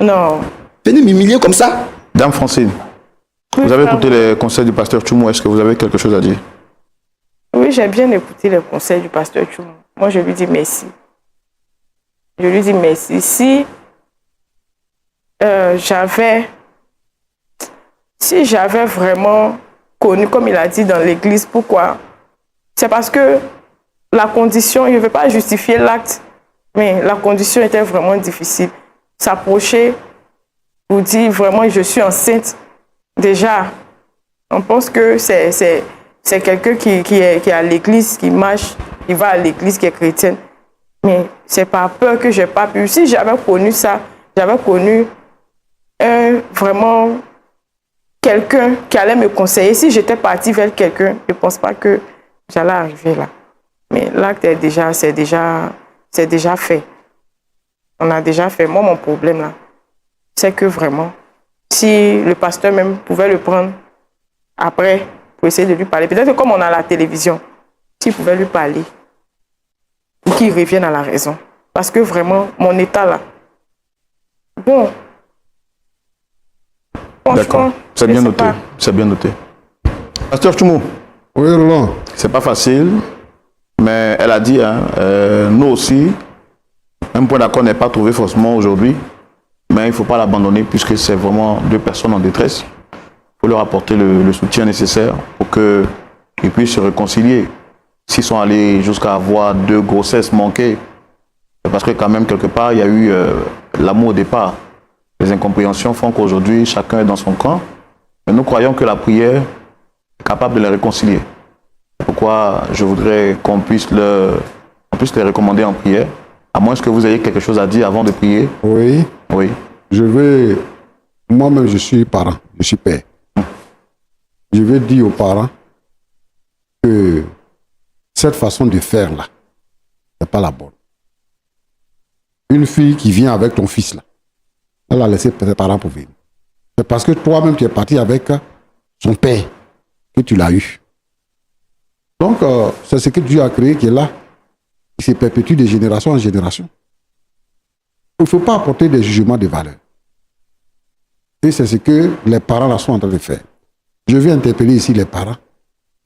Non. Venez m'humilier comme ça. Dame Francine, Oui, vous avez frère. écouté les conseils du pasteur Tchoumou. Est-ce que vous avez quelque chose à dire? Oui, j'ai bien écouté les conseils du pasteur Tchoumou. Moi, je lui dis merci. Je lui dis merci. Si j'avais vraiment connu, comme il a dit dans l'église, pourquoi? C'est parce que la condition, je ne vais pas justifier l'acte, mais la condition était vraiment difficile. S'approcher pour dire vraiment je suis enceinte, déjà, on pense que c'est quelqu'un qui est à l'église, qui marche, qui va à l'église, qui est chrétienne. Mais c'est par peur que je n'ai pas pu. Si j'avais connu ça, j'avais connu vraiment quelqu'un qui allait me conseiller. Si j'étais partie vers quelqu'un, je ne pense pas que j'allais arriver là. Mais l'acte c'est déjà fait. On a déjà fait. Moi, mon problème là, c'est que vraiment, si le pasteur même pouvait le prendre après pour essayer de lui parler, peut-être que comme on a la télévision, s'il pouvait lui parler, ou qu'il revienne à la raison. Parce que vraiment, mon état là, bon, D'accord, c'est bien noté. C'est bien noté. Pasteur Tchoumou. Oui, Roland. C'est pas facile, mais elle a dit, nous aussi, un point d'accord n'est pas trouvé forcément aujourd'hui, mais il ne faut pas l'abandonner puisque c'est vraiment deux personnes en détresse. Il faut leur apporter le soutien nécessaire pour qu'ils puissent se réconcilier. S'ils sont allés jusqu'à avoir 2 grossesses manquées, c'est parce que quand même quelque part, il y a eu l'amour au départ. Les incompréhensions font qu'aujourd'hui, chacun est dans son camp, mais nous croyons que la prière est capable de les réconcilier. Pourquoi je voudrais qu'on puisse les recommander en prière, à moins que vous ayez quelque chose à dire avant de prier. Oui. Oui. Moi-même, je suis parent, je suis père. Je vais dire aux parents que cette façon de faire là, c'est pas la bonne. Une fille qui vient avec ton fils là, elle a laissé ses parents pour venir. C'est parce que toi-même tu es parti avec son père que tu l'as eu. Donc, c'est ce que Dieu a créé qui est là. Il se perpétue de génération en génération. Il ne faut pas apporter des jugements de valeur. Et c'est ce que les parents là sont en train de faire. Je vais interpeller ici les parents.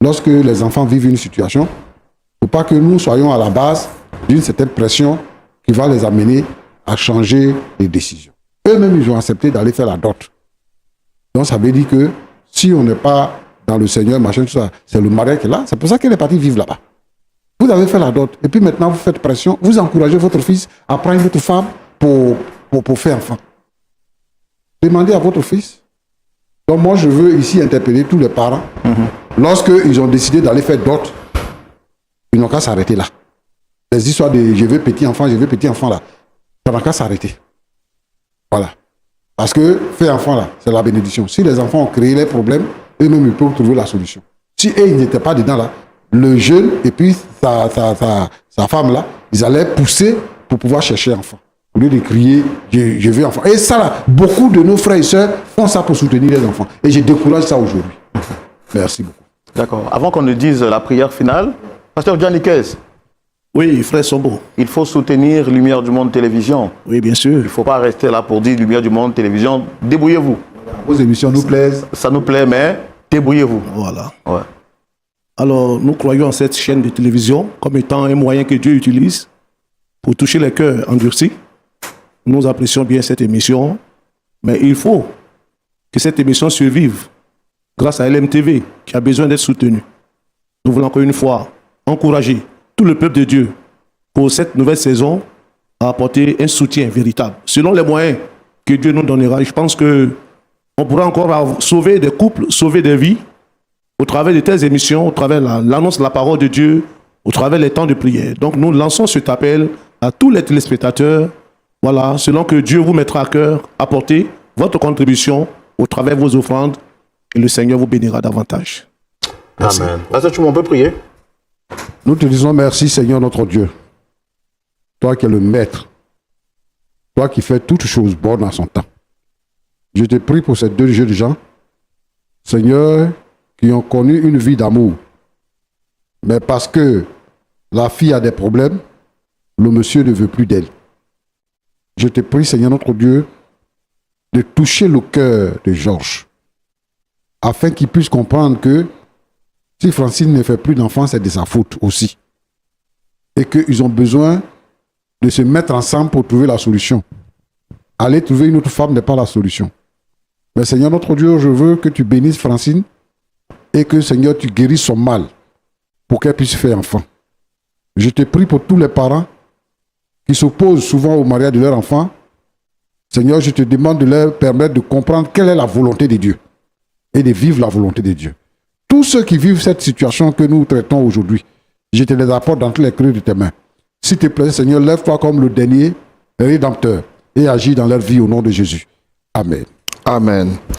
Lorsque les enfants vivent une situation, il ne faut pas que nous soyons à la base d'une certaine pression qui va les amener à changer les décisions. Eux-mêmes, ils ont accepté d'aller faire la dot. Donc, ça veut dire que si on n'est pas dans le Seigneur, machin, tout ça, c'est le mariage qui est là. C'est pour ça que les partis vivent là-bas. Vous avez fait la dot. Et puis maintenant, vous faites pression. Vous encouragez votre fils à prendre votre femme pour faire enfant. Demandez à votre fils. Donc moi, je veux ici interpeller tous les parents. Lorsqu'ils ont décidé d'aller faire dot, ils n'ont qu'à s'arrêter là. Les histoires de je veux petit enfant là, ça n'a qu'à s'arrêter. Voilà. Parce que faire enfant là, c'est la bénédiction. Si les enfants ont créé les problèmes, eux-mêmes, ils peuvent trouver la solution. Si eux, ils n'étaient pas dedans là, le jeune et puis sa femme là, ils allaient pousser pour pouvoir chercher enfant. Au lieu de crier, je veux enfant. Et ça là, beaucoup de nos frères et sœurs font ça pour soutenir les enfants. Et je décourage ça aujourd'hui. Merci beaucoup. D'accord. Avant qu'on ne dise la prière finale, Pasteur John Niquez. Oui, frère Sombo. Il faut soutenir Lumière du Monde Télévision. Oui, bien sûr. Il ne faut pas rester là pour dire Lumière du Monde Télévision. Débrouillez-vous. Vos émissions nous plaisent. Ça nous plaît, mais débrouillez-vous. Voilà. Ouais. Alors, nous croyons en cette chaîne de télévision comme étant un moyen que Dieu utilise pour toucher les cœurs endurcis. Nous apprécions bien cette émission, mais il faut que cette émission survive grâce à LMTV qui a besoin d'être soutenue. Nous voulons encore une fois encourager tout le peuple de Dieu pour cette nouvelle saison à apporter un soutien véritable. Selon les moyens que Dieu nous donnera, je pense qu'on pourra encore sauver des couples, sauver des vies au travers de telles émissions, au travers de l'annonce de la parole de Dieu, au travers des temps de prière. Donc nous lançons cet appel à tous les téléspectateurs. Voilà, selon que Dieu vous mettra à cœur, apportez votre contribution au travers de vos offrandes et le Seigneur vous bénira davantage. Merci. Amen. Pasteur Tchoumou, on peut prier? Nous te disons merci, Seigneur notre Dieu. Toi qui es le maître. Toi qui fais toutes choses bonnes en son temps. Je te prie pour ces 2 jeunes gens, Seigneur, qui ont connu une vie d'amour. Mais parce que la fille a des problèmes, le monsieur ne veut plus d'elle. Je te prie, Seigneur notre Dieu, de toucher le cœur de Georges, afin qu'il puisse comprendre que si Francine ne fait plus d'enfants, c'est de sa faute aussi. Et qu'ils ont besoin de se mettre ensemble pour trouver la solution. Aller trouver une autre femme n'est pas la solution. Mais Seigneur notre Dieu, je veux que tu bénisses Francine et que Seigneur, tu guérisses son mal pour qu'elle puisse faire enfant. Je te prie pour tous les parents qui s'opposent souvent au mariage de leur enfant. Seigneur, je te demande de leur permettre de comprendre quelle est la volonté de Dieu et de vivre la volonté de Dieu. Tous ceux qui vivent cette situation que nous traitons aujourd'hui, je te les apporte dans tous les creux de tes mains. S'il te plaît, Seigneur, lève-toi comme le dernier rédempteur et agis dans leur vie au nom de Jésus. Amen. Amen.